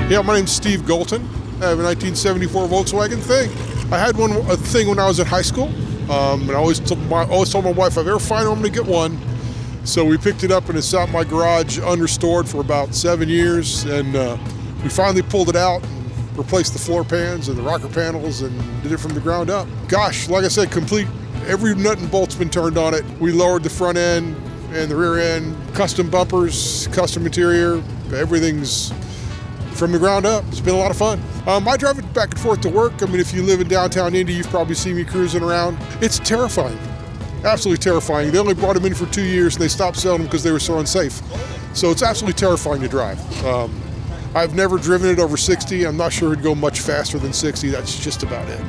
Yeah, my name's Steve Golton. I have a 1974 Volkswagen Thing. I had a Thing when I was in high school, and I always told my wife, if I ever find one, I'm going to get one. So we picked it up, and it's out in my garage unrestored for about 7 years, and we finally pulled it out and replaced the floor pans and the rocker panels and did it from the ground up. Gosh, like I said, every nut and bolt's been turned on it. We lowered the front end and the rear end, custom bumpers, custom interior, everything's from the ground up. It's been a lot of fun. I drive it back and forth to work. I mean, if you live in downtown Indy, you've probably seen me cruising around. It's terrifying, absolutely terrifying. They only brought them in for 2 years and they stopped selling them because they were so unsafe. So it's absolutely terrifying to drive. I've never driven it over 60. I'm not sure it'd go much faster than 60. That's just about it.